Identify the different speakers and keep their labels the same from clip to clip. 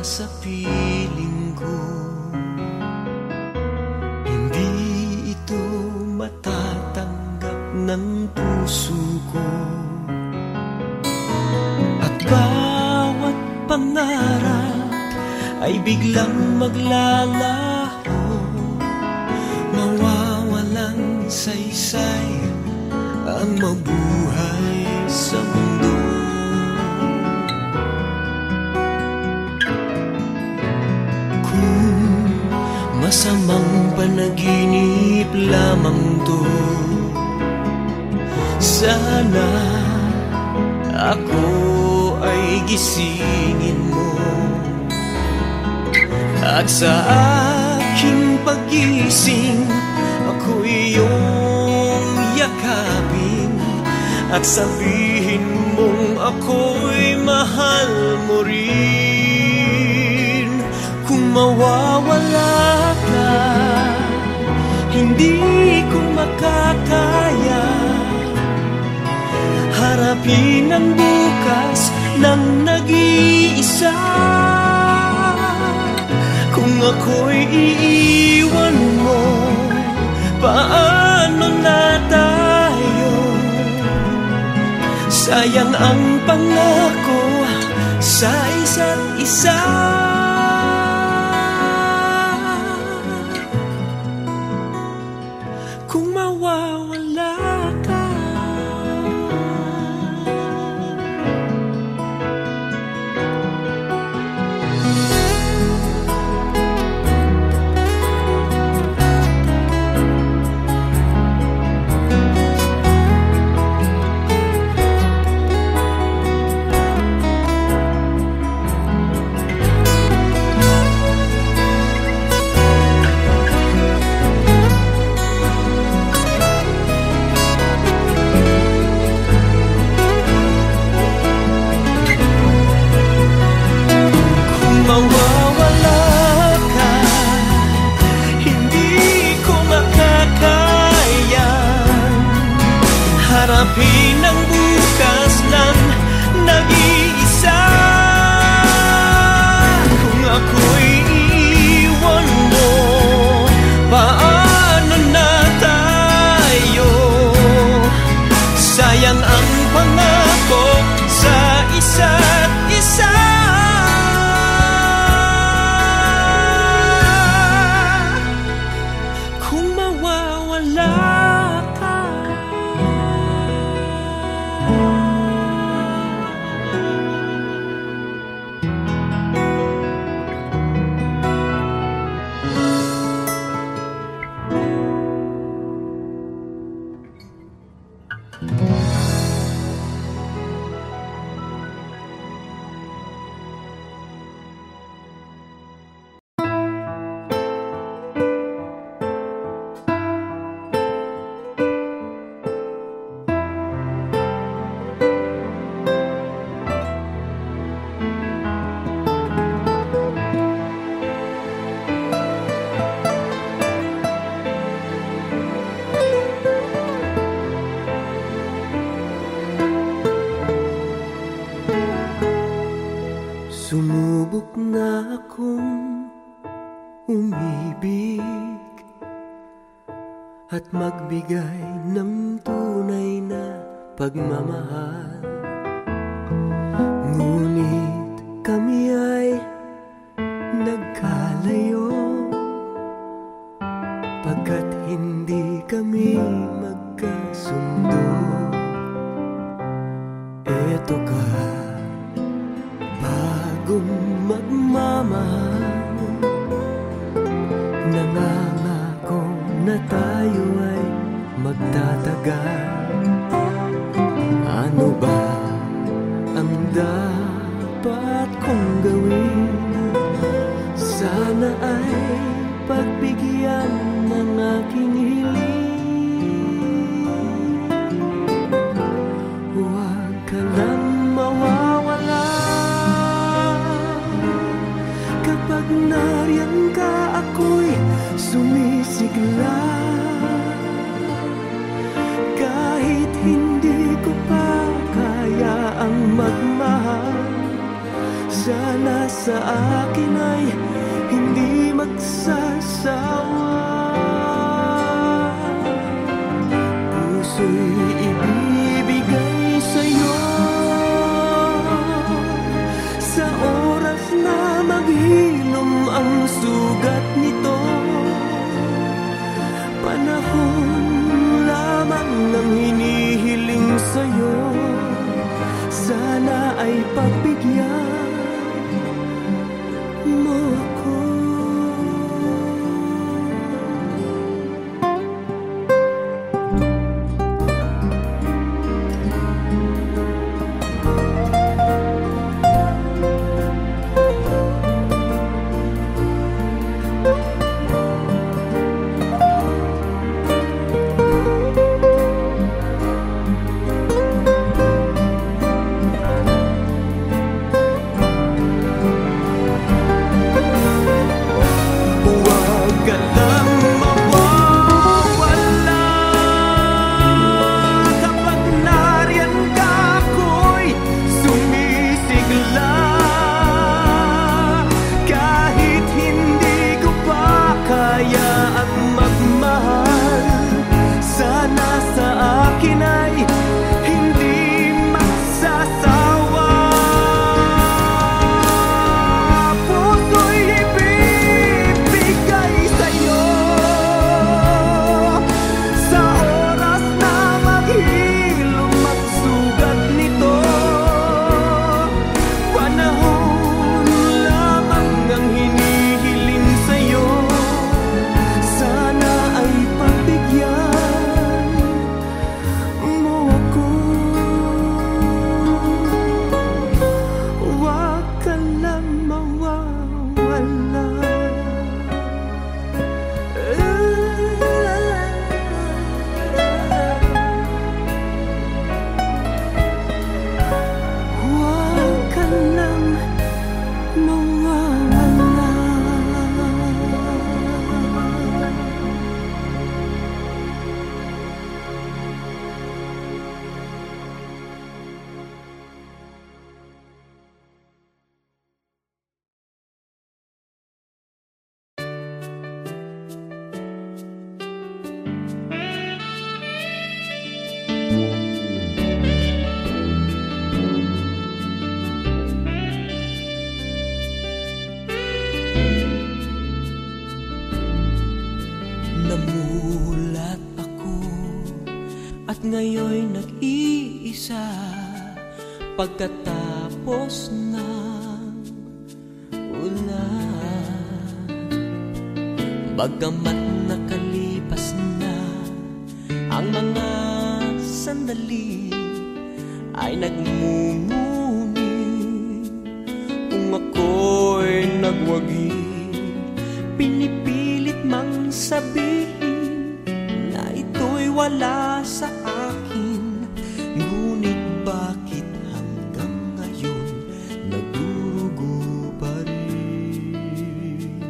Speaker 1: sa piling ko. Hindi ito matatanggap ng puso ko. At bawat pangarap ay biglang maglalaho, mawawalang saysay ang mabuhay sa mundo. Kung masamang panaginip lamang to, sana ako ay gisingin mo. At sa aking pagising, ako iyong yakapin at sabihin mong ako'y mahal mo rin. Kung mawawala ka, hindi ko makakaya harapin ang bukas ng nag-iisa. Kung ako'y iiwan mo, paano na tayo? Sayang ang pangako sa isa't isa. Kung mawawala ka, harapin ang bukas ng nag-iisa. Kung ako'y iiwan mo, paano na tayo? Sayang ang pangako sa isa't isa. Kung mawawala ka, sumubok na akong umibig at magbigay ng tunay na pagmamahal. Ngunit kami ay nagkalayo pagkat hindi kami magkasundo. Eto ka, bagong magmamahal, nangangako na tayo ay magtatagal. Ano ba ang dapat kong gawin? Sana ay pagbigyan ng aking hiling. Huwag ka lang mawawala. Kapag nariyan ka, ako'y sumisigla. Kahit hindi ko pa kaya ang magmahal, sana sa akin ay hindi magsasawa. Puso'y ibibigay sa'yo sa oras na maghilom ang sugat nito. Panahon lamang ang hinihiling sa'yo, sana ay pagbigyan mo ako.
Speaker 2: Namulat ako at ngayon nag-iisa pagkatapos ng ulan. Bagamat nakalipas na ang mga sandali, ay nagmumuni kung ako'y nagwagi. Pinipilit mang sabihin na ito'y wala sa akin, ngunit bakit hanggang ngayon nagdurugo pa rin?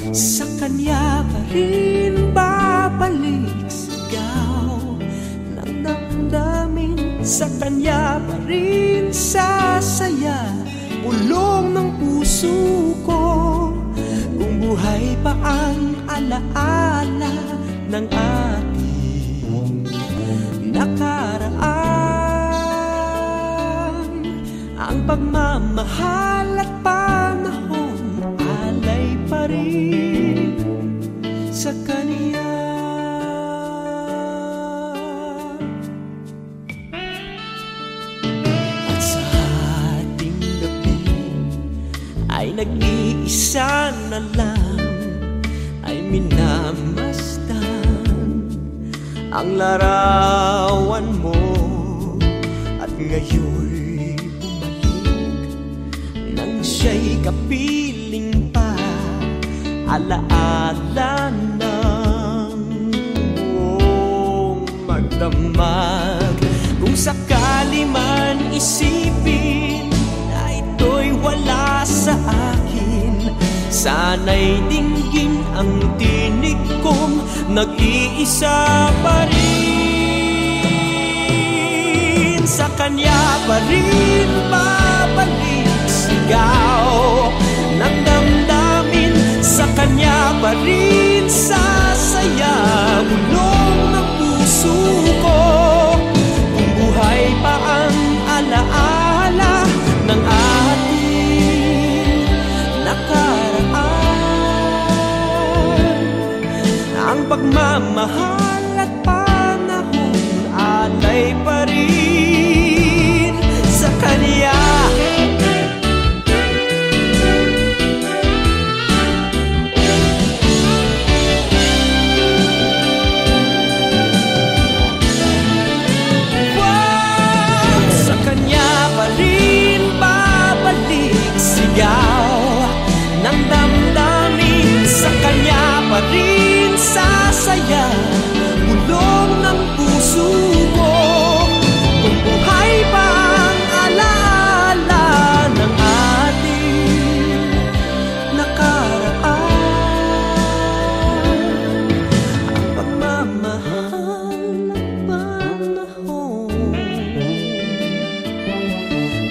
Speaker 2: Sa kanya pa rin babalik sigaw ng damdamin, sa kanya pa rin sasaya pulong ng puso ko. Kung buhay pa ang alaala ng ating nakaraan, ang pagmamahal at panahon alay pa rin sa kanya. At sa ating gabi ay nag-iisa na lang, ay minamasdan ang larawan mo. At ngayon'y bumalik nang siya'y kapiling pa, alaala ng buong magdamag. Kung sakali man isipin na ito'y wala sa akin, sana'y dinggin ang tinig kong nag-iisa pa rin. Sa kanya pa rin babalik sigaw pagmamahal at panahon, alay pa rin sa Kanya. Ng damdamin sa Kanya pa rin sasaya, bulong ng puso ko. Kung buhay pa ang alaala ng ating nakaraan, ang pagmamahal at panahon,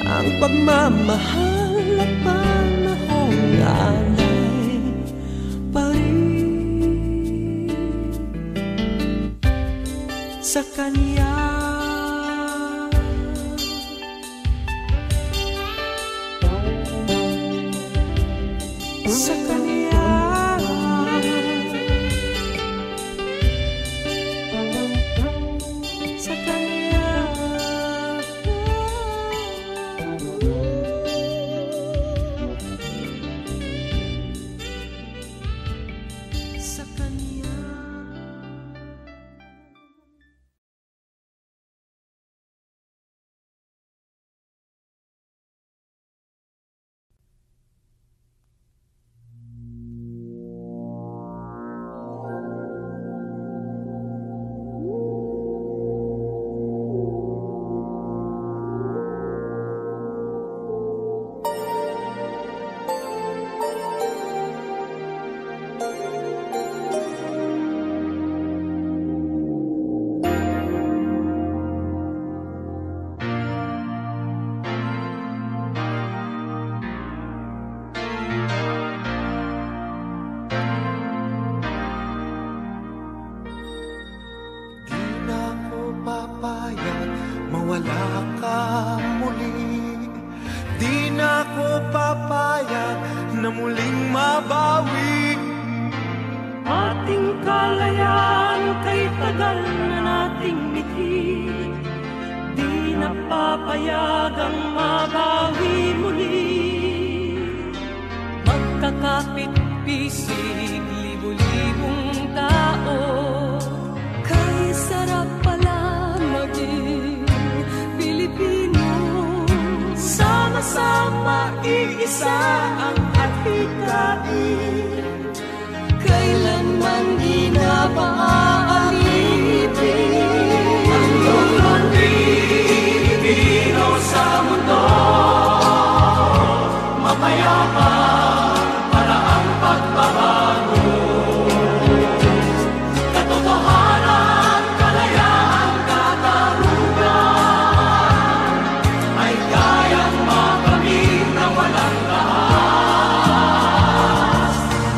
Speaker 2: ang pagmamahal at panahon, alay pa rin sa Kanya. Sa Kanya. Sa Kanya. Sa Kanya.
Speaker 1: Mawala ka muli, di na ko papayag na muling mabawi.
Speaker 3: Ating kalayaan kay tagal na nating bitin, di na papayagang mabawi muli. Magkakapit-bisig, libo-libong tao, kay sarap pala maging Pilipino. Sama-sama iisa ang adhikain, kailanman di na maaalipin. Ang lupang Pilipino sa mundo, mapayapa para ang pagbabago. Katotohanan, kalayaan, katarungan ay kayang makamit na walang lahat.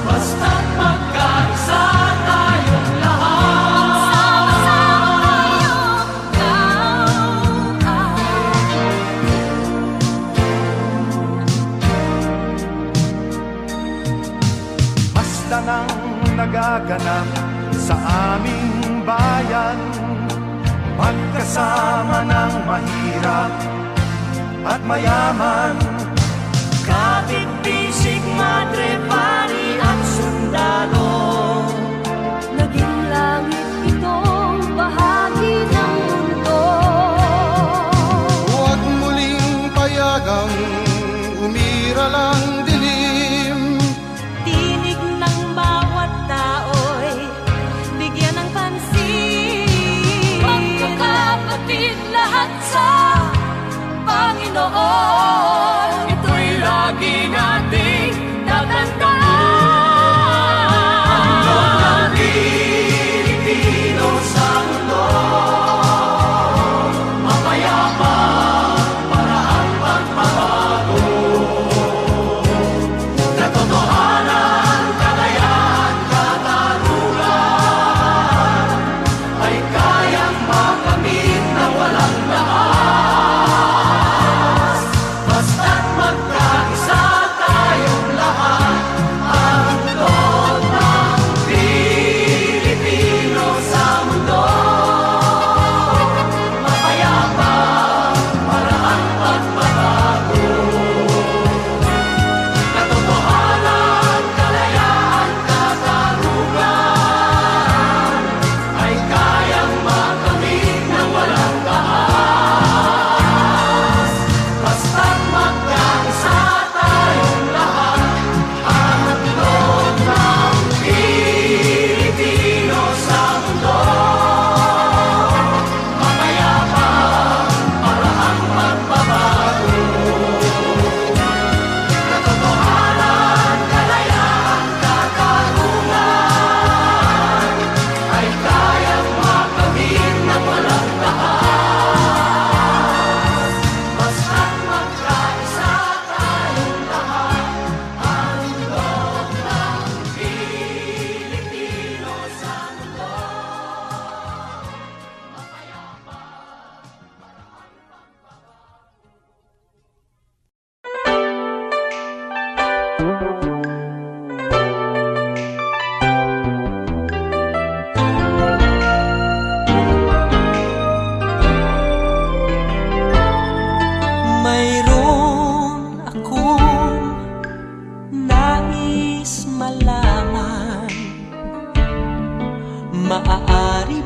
Speaker 3: Basta't magkaisa tayong lahat.
Speaker 1: Basta nang nagaganap sa aming bayan, magkasama ng mahirap at mayaman.
Speaker 3: Kapit-bisig, madre, pari at sundalo, naging langit itong bahagi ng mundo.
Speaker 4: Huwag muling payagang umira lang dilim.
Speaker 3: Tinig ng bawat tao'y bigyan ng pansin. Magkakapatid lahat sa Panginoon, ito'y lagi nating tatandaan. Ang Pilipino sa mundo, mapayapa para ang pagbabago.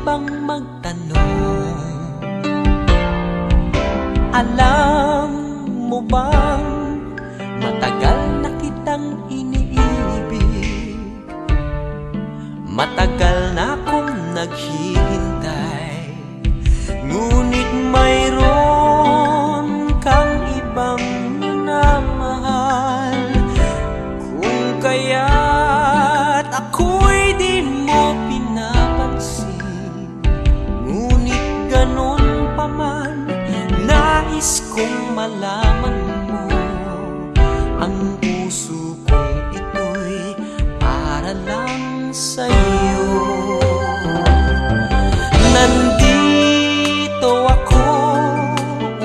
Speaker 2: ibang magtanong, alam mo bang matagal na kitang iniibig? Matagal na akong naghihintay, ngunit mayroon kang ibang minamahal. Kung kaya't ako'y di mo pinapansin, ngunit ganon pa man, nais kong malaman mo, ang puso kong ito'y para lang sa'yo. Nandito ako,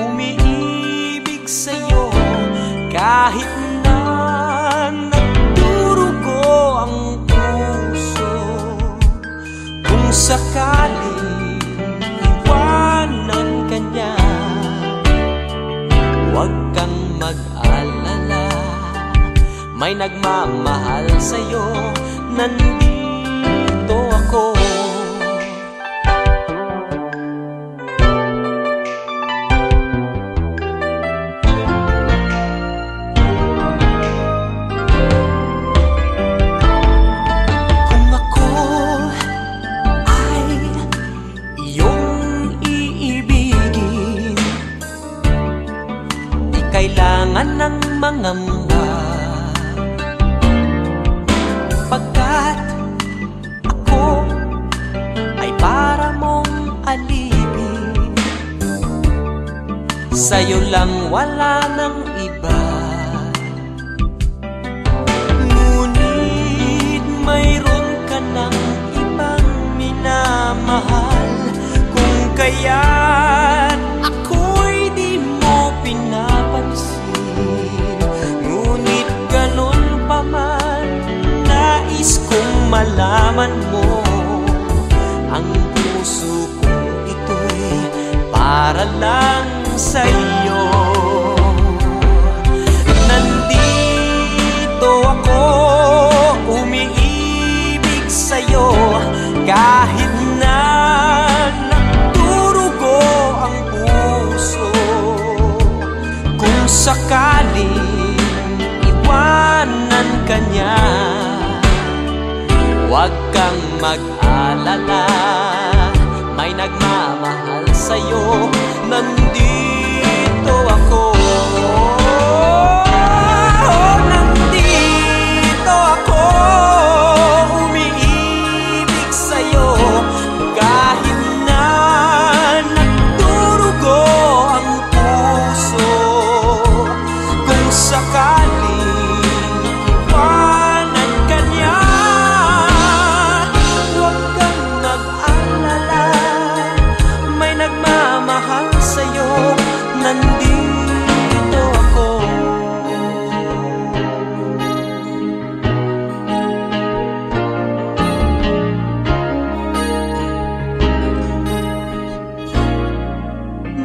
Speaker 2: umiibig sa'yo, kahit na nagdurugo ang puso. Kung sakaling iwanan ka niya, huwag kang mag-alala, may nagmamahal sa'yo, nandito ako. Kung ako ay iyong iibigin, di kailangan ng mangamba, pagkat ako ay para mong alipin. Sa'yo lang, wala nang iba. Ngunit mayroon ka ng ibang minamahal. Kung kaya't ako'y di mo pinapansin, ngunit ganon pa man, nais kong malaman mo, ang puso kong ito'y para lang sa'yo. Nandito ako, umiibig sa'yo, kahit na nagdurugo ang puso. Kung sakaling iwanan ka niya, huwag kang mag-alala, may nagmamahal sa'yo, nandito ako. Nandito ako, umiibig sa'yo, kahit na nagdurugo ang puso. Kung sakaling iwanan ka niya, huwag kang mag-alala, may nagmamahal sa'yo, nandito ako.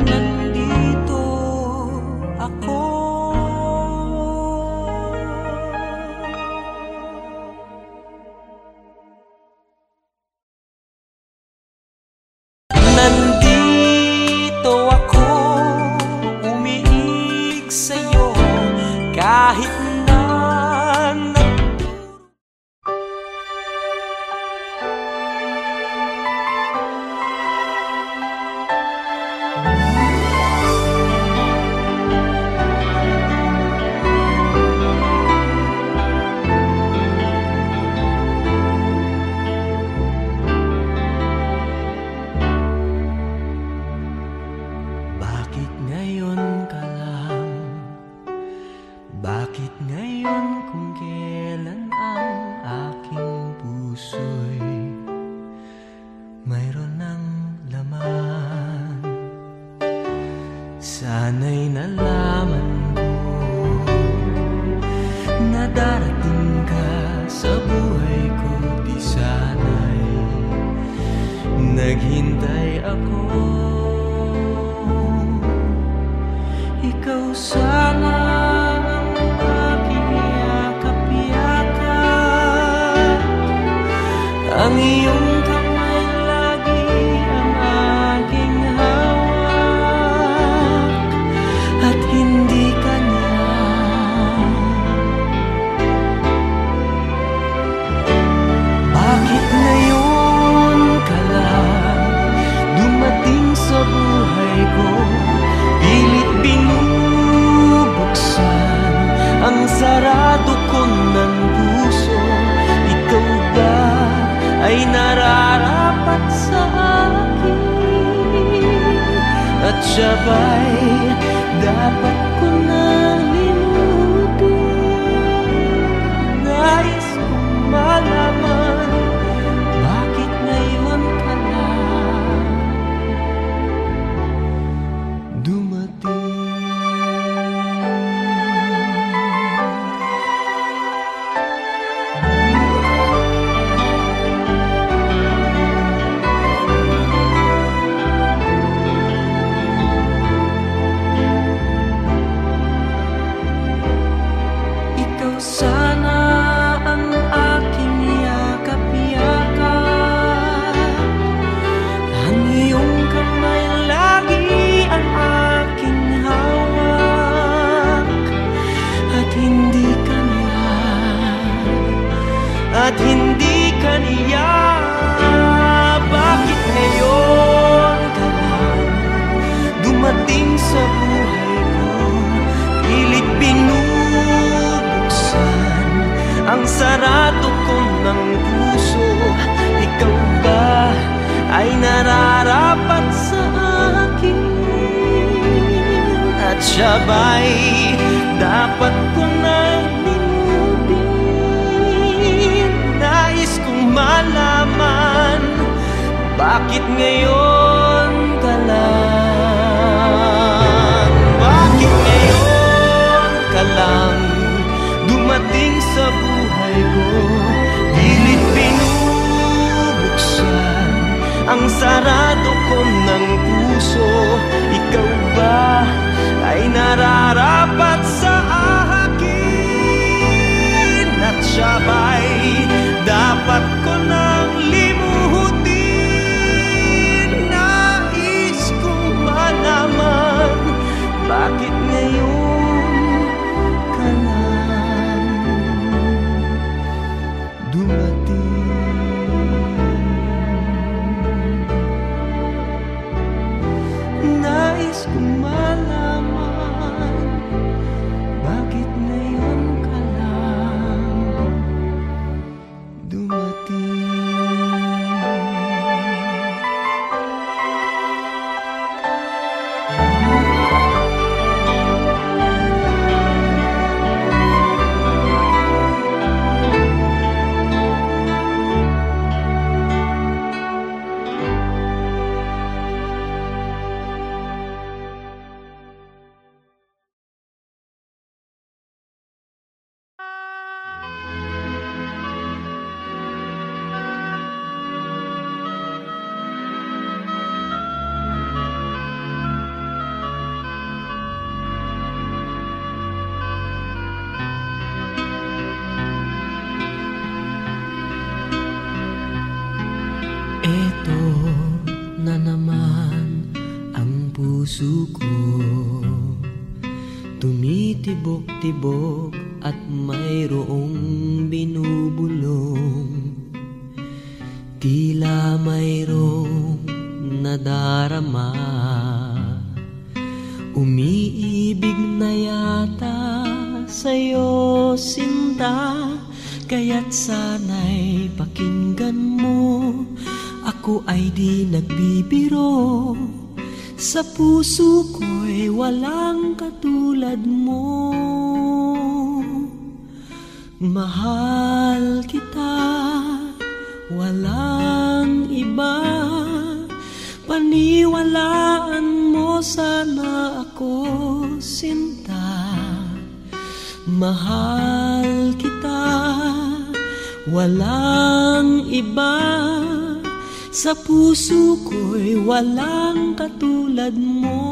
Speaker 2: Nandito ako. Nandito ako, umiibig sa'yo, kahit na bakit ngayon ka lang? Bakit ngayon kung kailan ang aking puso'y mayroon ng laman? Sana'y nalaman ko na darating ka sa buhay ko, di sana'y naghintay ako. Ikaw sana ang aking yakap-yakap, ang iyong kamay lagi siya ba'y dapat ko nang limutin? Nais kong malaman bakit ngayon ka lang dumating. Sana ang aking yakap-yakap, ang iyong kamay lagi ang aking hawak, at hindi kaniya. Bakit ngayon ka lang dumating sa buhay ko? Pilit ang sarado ko ng puso. Ikaw ba ay nararapat sa akin? At siya ba'y dapat ko nang limutin? Nais kong malaman bakit ngayon ka lang? Bakit ngayon ka lang dumating sa buhay ko? Pilit binubuksan ang sarado ko ng puso. Ikaw ba ay nararapat sa akin? At siya ba'y dapat ko nang limutin? Nais kong malaman bakit ngayon ka lang dumating. Nais kong malaman bakit ngayon ka lang dumating. Eto na naman ang puso ko, tumitibok-tibok at mayroong binubulong. Tila mayroong nadarama, umiibig na yata sa'yo, sinta. Kaya't sana'y pakinggan mo, ako ay di nagbibiro. Sa puso ko'y walang katulad mo. Mahal kita, walang iba. Paniwalaan mo sana ako, sinta. Mahal kita, walang iba. Sa puso ko'y walang katulad mo,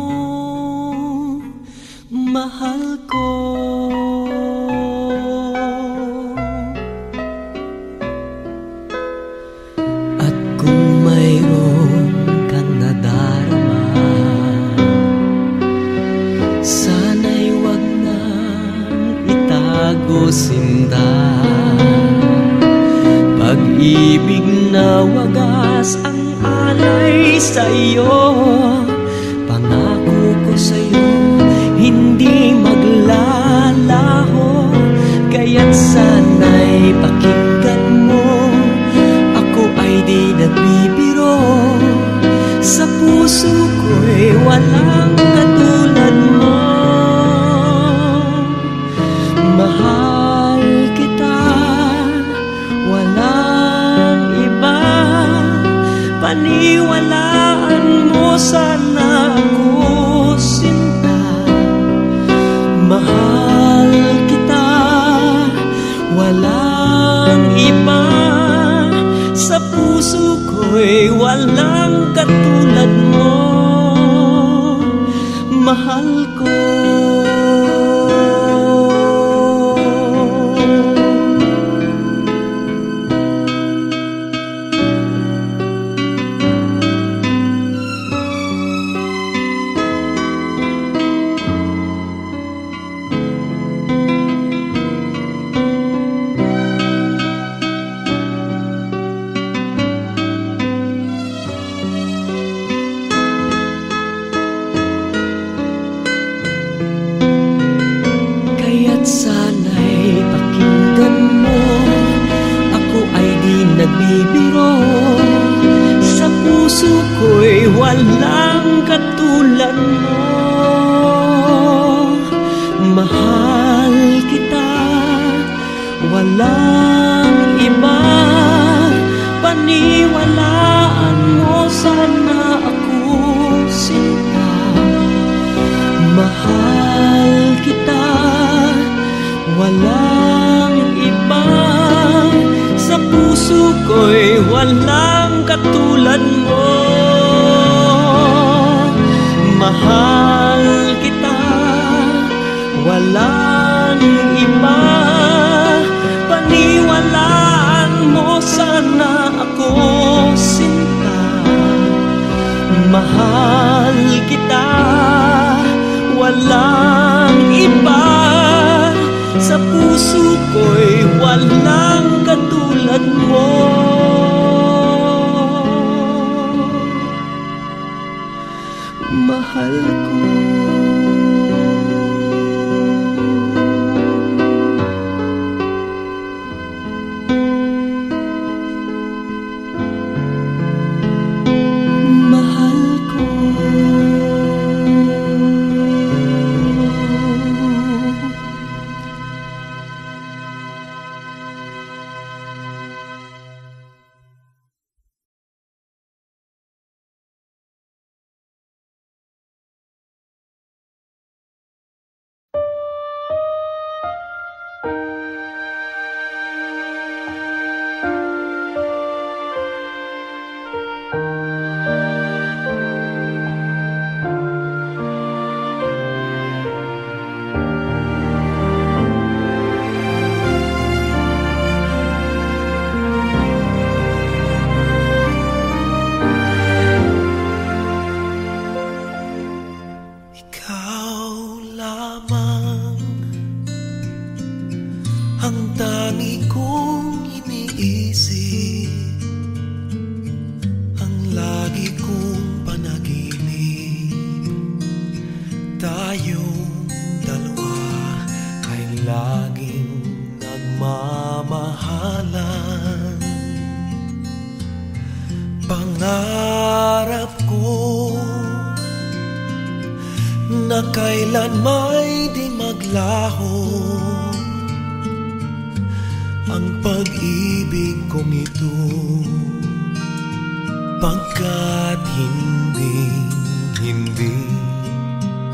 Speaker 2: mahal ko. At kung mayroon kang nadarama, sana'y wag nang itago, sinta. Pag-ibig na wagas ang alay sa'yo, pangako ko sa'yo hindi maglalaho. Kaya't sana'y pakinggan mo, ako ay di nagbibiro. Sa puso ko'y walang walang katulad mo, mahal ko. Sana'y pakinggan mo, ako ay di nagbibiro. Sa puso ko'y walang katulad mo, mahal kita, walang iba. Paniwalaan mo, sana ako sinta. Mahal kita, walang iba. Sa puso ko'y walang katulad mo, mahal kita, walang iba. Paniwalaan mo, sana ako sinta. Mahal kita, walang iba. Sa puso ko'y walang katulad mo, mahal ko.
Speaker 5: Pangarap ko na kailan may di maglaho ang pag-ibig kong ito, pagkat hindi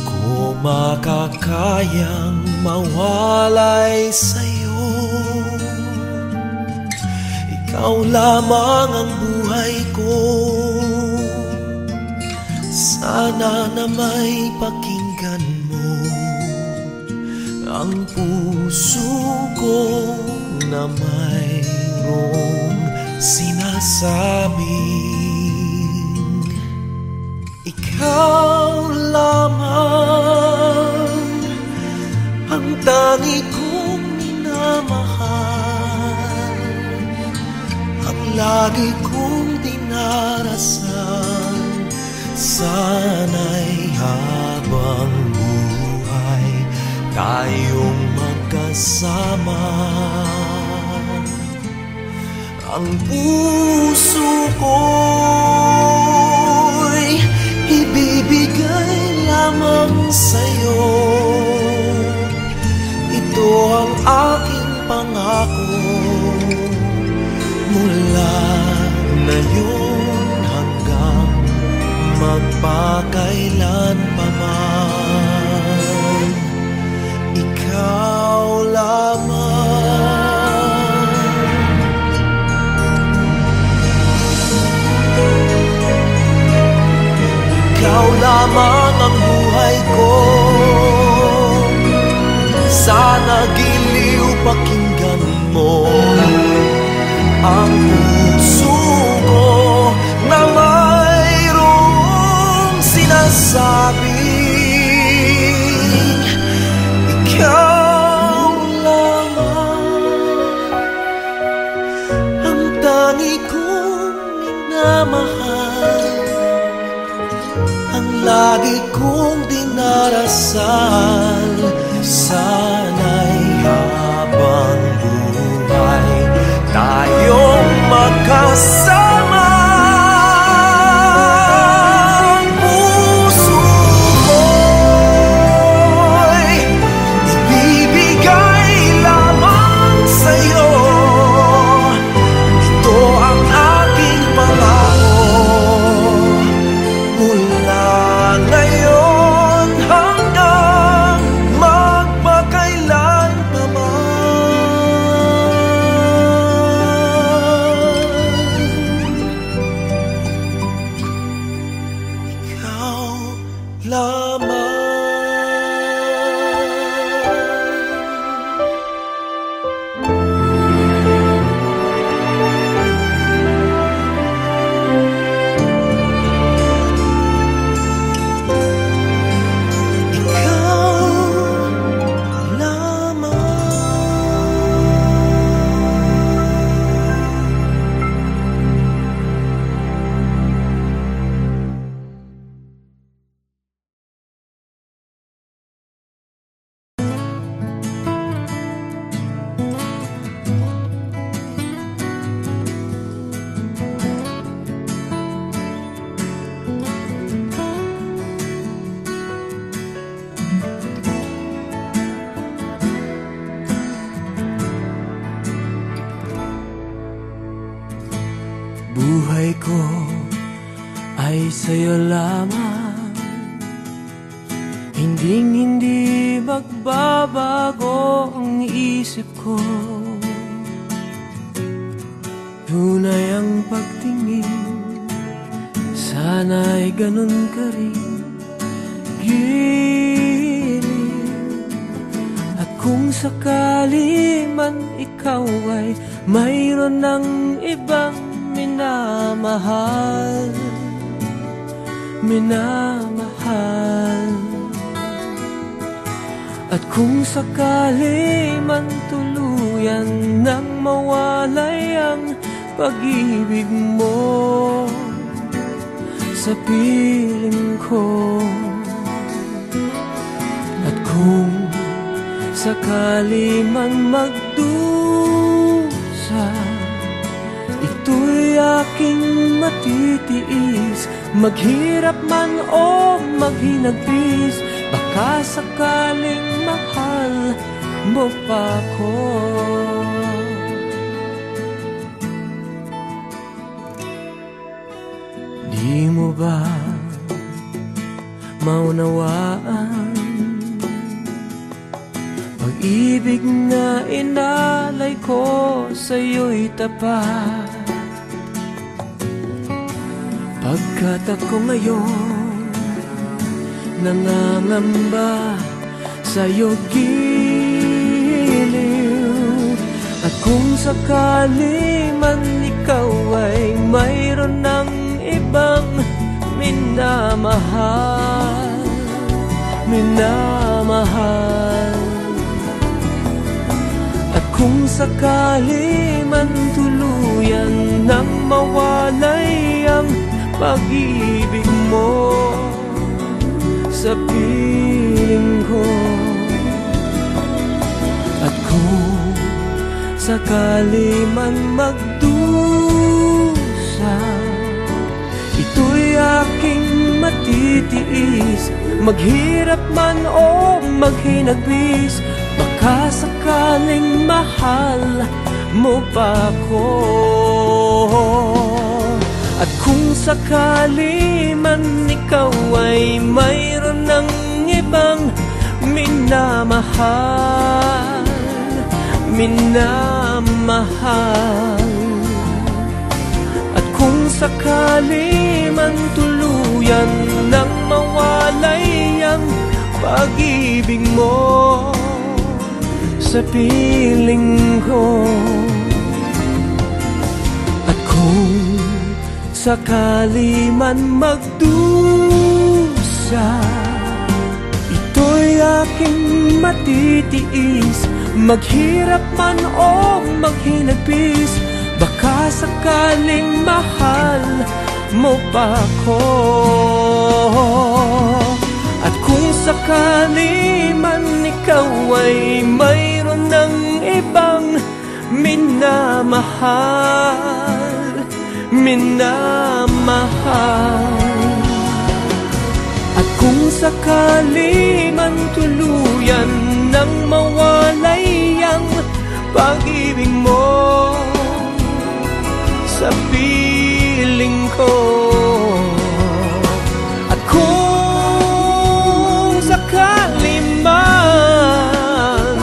Speaker 5: ko makakayang mawalay sa'yo. Ikaw lamang ang buhay ko, sana na may pakinggan mo ang puso ko na mayroong sinasabing ikaw lamang ang tangi kong minamahal, ang lagi kong dinarasal. Sana'y habang buhay tayong magkasama. Ang puso ko'y ibibigay lamang sa'yo. Ito ang aking pangako mula ngayon hanggang magpakailan pa man. Ikaw lamang. pakinggan mo ang puso ko na mayroong sinasabing ikaw lamang ang tangi kong minamahal, ang lagi kong dinarasal. Sana'y habang buhay tayong magkasama. Ang puso ko'y ibibigay lamang sa'yo. Ito ang aking pangako mula ngayon hanggang magpakailan pa man. Ikaw lamang.
Speaker 2: Buhay ko ay sa'yo lamang, hindi magbabago ang isip ko. Tunay ang pagtingin, sana'y ganun ka rin, giliw. At kung sakali man ikaw ay mayroon ng ibang minamahal, at kung sakali man tuluyan nang mawalay ang pag-ibig mo sa piling ko, at kung sakali man magdusa, ito'y aking matitiis. Maghirap man o maghinagpis, baka sakaling mahal mo pa ko. Di mo ba maunawaan pag-ibig na inalay ko sa'yo'y tapat? Pagkat ako ngayon nangangamba sa'yo giliw, at kung sakali man ikaw ay mayroon ng ibang minamahal, at kung sakali man tuluyan nang mawalay ang pag-ibig mo sa piling ko, at kung sakali man magdusa, ito'y aking matitiis. Maghirap man o maghinagpis, baka sakaling mahal mo pa ko. At kung sakali man ikaw ay mayroon ng ibang minamahal, at kung sakali man tuluyan nang mawalay ang pag-ibig mo sa piling ko. At kung sakali man magdusa, ito'y aking matitiis. Maghirap man o maghinagpis, baka sakaling mahal mo pa ko. At kung sakali man ikaw ay mayroon ng ibang minamahal, at kung sakali man tuluyan nang mawalay ang pag-ibig mo sa piling ko. At kung sakali man,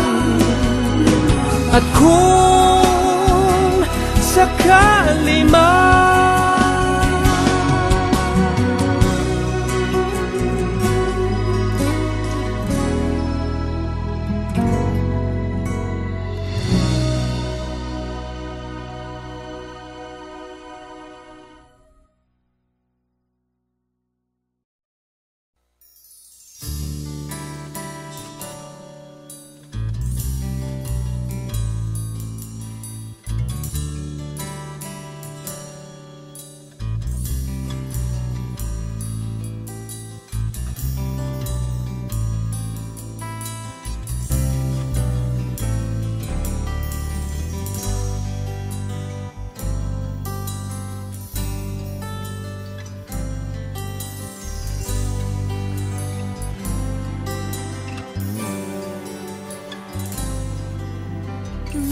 Speaker 2: at kung sakali man,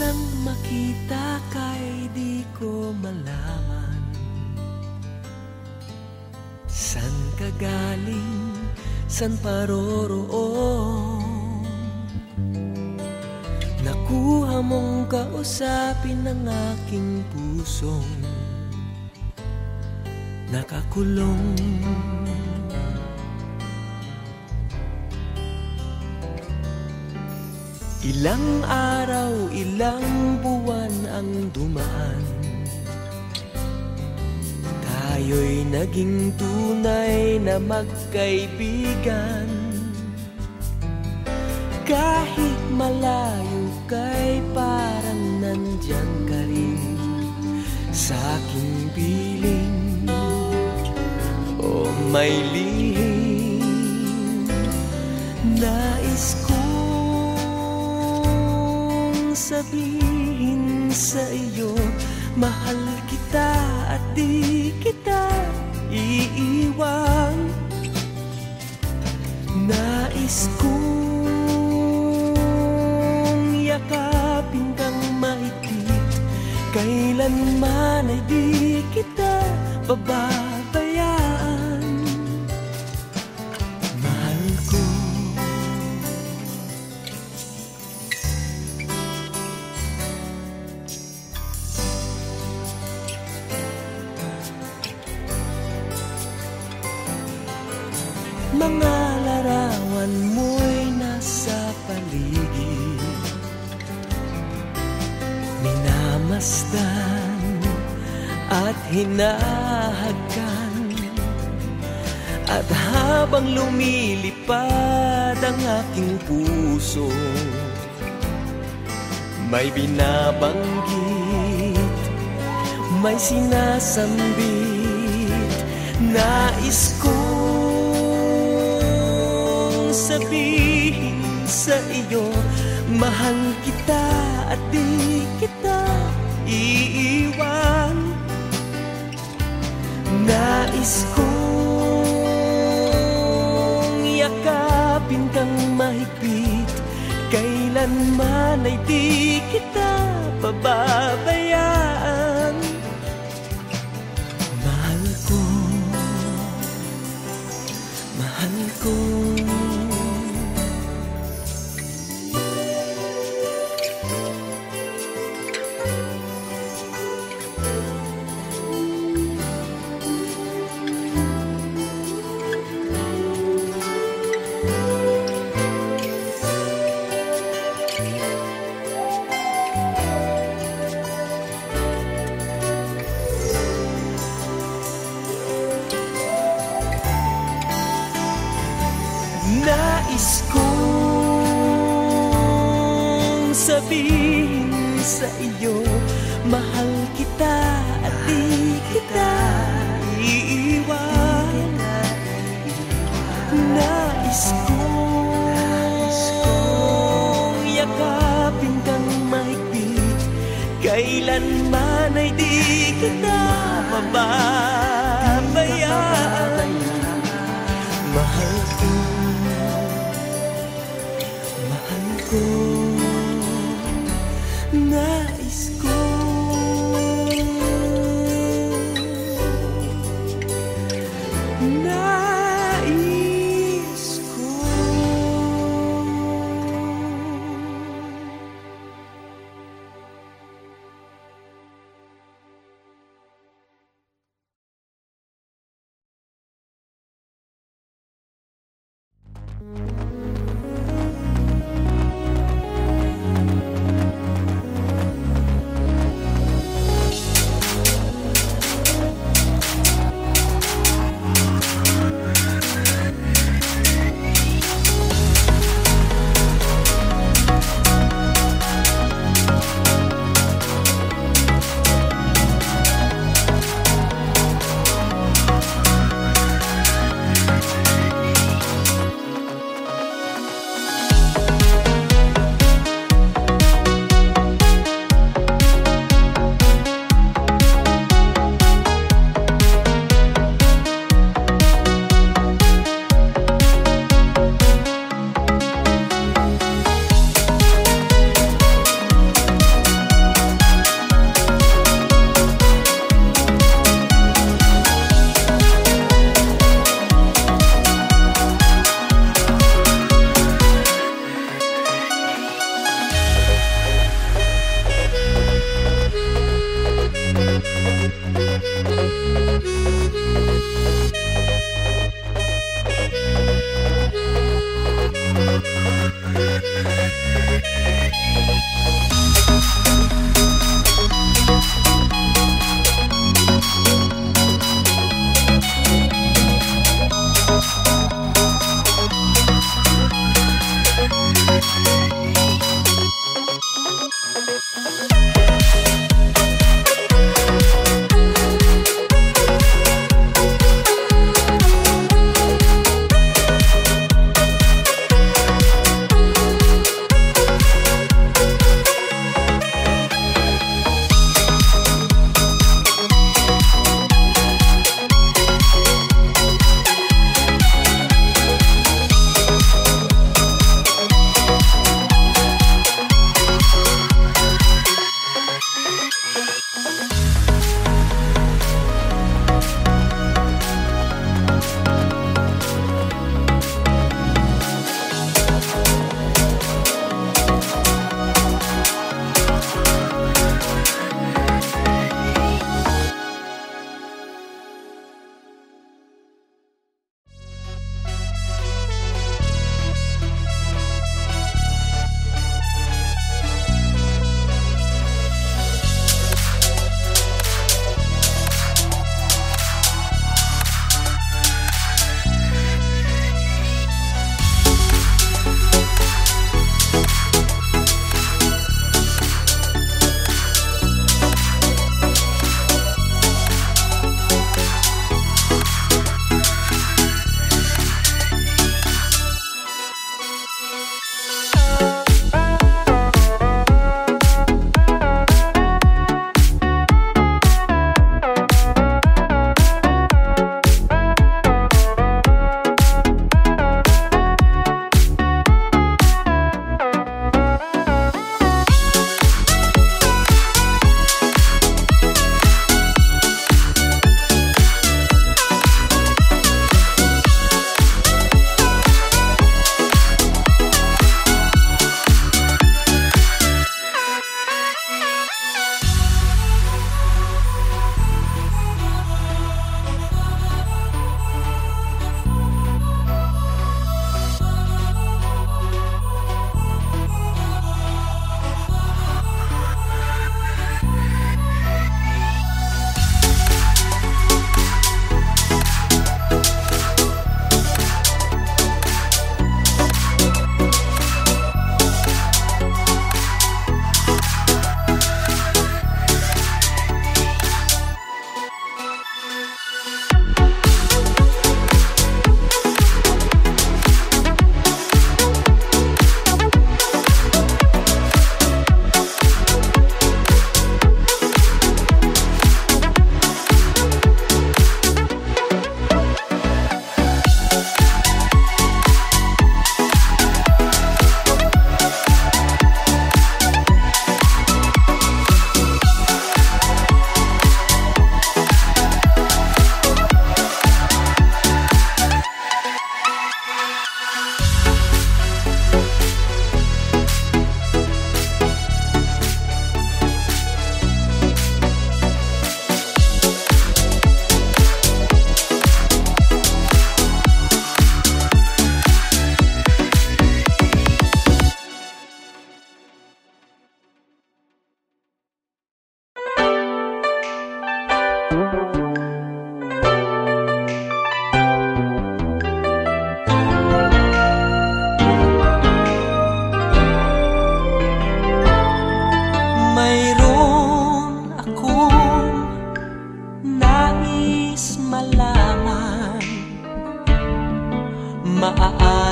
Speaker 2: nang makita ka'y di ko malaman san ka galing, san paroroon. Nakuha mong kausapin ng aking pusong nakakulong. Ilang araw, ilang buwan ang dumaan, tayo'y naging tunay na magkaibigan. Kahit malayo ka'y parang nandyan ka rin sa aking piling. O may lihim nais ko sabihin sa iyo, mahal kita at di kita iiwan. Nais kong yakapin kang mahigpit, kailanman ay di kita pababayaan. Mahal ko, mga larawan mo'y nasa paligid, minamasdan at hinahagkan. At habang lumilipad ang aking puso, may binabanggit, may sinasambit. Nais ko sabihin sa iyo, mahal kita at di kita iiwan. Nais kong yakapin kang mahigpit, kailanman ay di kita pababayaan. Mahal ko, mahal ko. sa iyo. Mahal kita at di kita iiwan. Nais kong yakapin kang mahigpit, kailanman ay di kita mababayaan. Mahal ko, nais ko. Nais ko.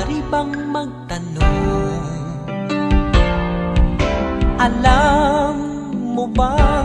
Speaker 2: Maaari bang magtanong? Alam mo ba